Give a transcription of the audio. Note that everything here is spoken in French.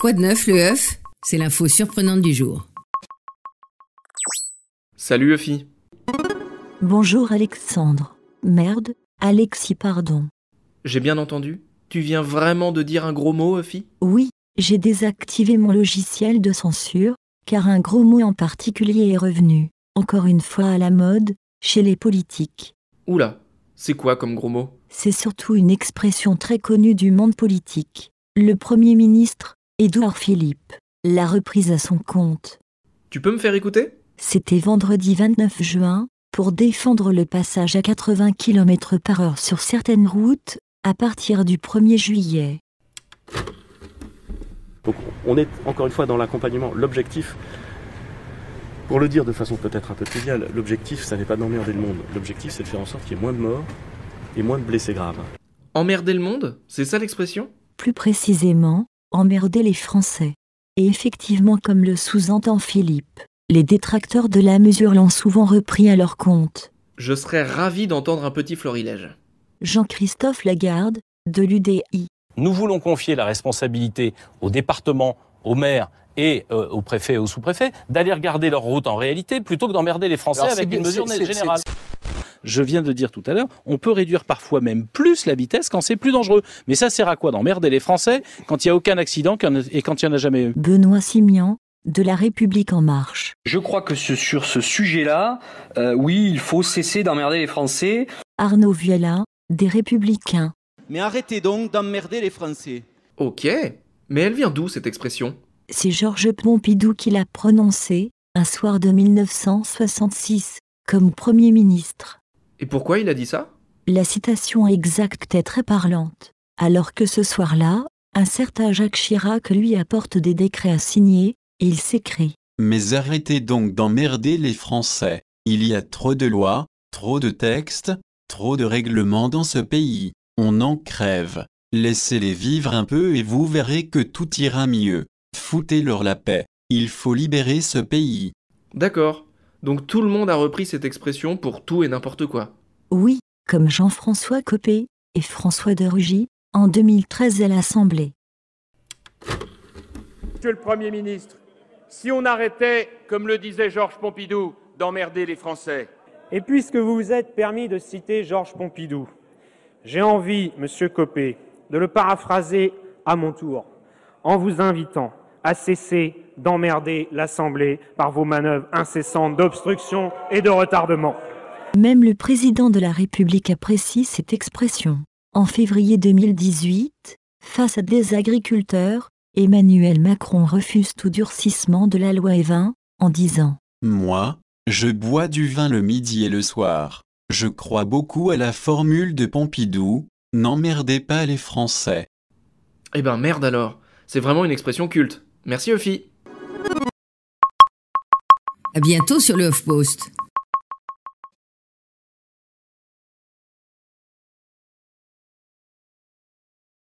Quoi de neuf, le œuf? C'est l'info surprenante du jour. Salut Euphie. Bonjour Alexandre. Merde, Alexis pardon. J'ai bien entendu? Tu viens vraiment de dire un gros mot, Euphie? Oui, j'ai désactivé mon logiciel de censure, car un gros mot en particulier est revenu, encore une fois à la mode, chez les politiques. Oula, c'est quoi comme gros mot? C'est surtout une expression très connue du monde politique. Le Premier ministre, Édouard Philippe, l'a reprise à son compte. Tu peux me faire écouter? C'était vendredi 29 juin, pour défendre le passage à 80 km/h sur certaines routes, à partir du 1er juillet. Donc on est encore une fois dans l'accompagnement. L'objectif, pour le dire de façon peut-être un peu triviale, l'objectif ça n'est pas d'emmerder le monde. L'objectif c'est de faire en sorte qu'il y ait moins de morts et moins de blessés graves. Emmerder le monde? C'est ça l'expression? Plus précisément, emmerder les Français. Et effectivement, comme le sous-entend Philippe, les détracteurs de la mesure l'ont souvent repris à leur compte. Je serais ravi d'entendre un petit florilège. Jean-Christophe Lagarde, de l'UDI. Nous voulons confier la responsabilité aux départements, aux maires et aux préfets et aux sous-préfets d'aller regarder leur route en réalité plutôt que d'emmerder les Français avec une mesure générale. Je viens de dire tout à l'heure, on peut réduire parfois même plus la vitesse quand c'est plus dangereux. Mais ça sert à quoi d'emmerder les Français quand il n'y a aucun accident et quand il n'y en a jamais eu? Benoît Simian, de La République En Marche. Je crois que sur ce sujet-là, oui, il faut cesser d'emmerder les Français. Arnaud Viala, des Républicains. Mais arrêtez donc d'emmerder les Français. Ok, mais elle vient d'où cette expression? C'est Georges Pompidou qui l'a prononcée, un soir de 1966, comme Premier ministre. Et pourquoi il a dit ça? La citation exacte est très parlante. Alors que ce soir-là, un certain Jacques Chirac lui apporte des décrets à signer, et il s'écrie. Mais arrêtez donc d'emmerder les Français. Il y a trop de lois, trop de textes, trop de règlements dans ce pays. On en crève. Laissez-les vivre un peu et vous verrez que tout ira mieux. Foutez-leur la paix. Il faut libérer ce pays. D'accord. Donc tout le monde a repris cette expression pour tout et n'importe quoi. Oui, comme Jean-François Copé et François de Rugy, en 2013 à l'Assemblée. Monsieur le Premier ministre, si on arrêtait, comme le disait Georges Pompidou, d'emmerder les Français. Et puisque vous vous êtes permis de citer Georges Pompidou, j'ai envie, monsieur Copé, de le paraphraser à mon tour, en vous invitant à cesser d'emmerder l'Assemblée par vos manœuvres incessantes d'obstruction et de retardement. Même le président de la République apprécie cette expression. En février 2018, face à des agriculteurs, Emmanuel Macron refuse tout durcissement de la loi Evin, en disant « Moi, je bois du vin le midi et le soir. Je crois beaucoup à la formule de Pompidou, n'emmerdez pas les Français. » Eh ben merde alors, c'est vraiment une expression culte. Merci Euphie. À bientôt sur le HuffPost.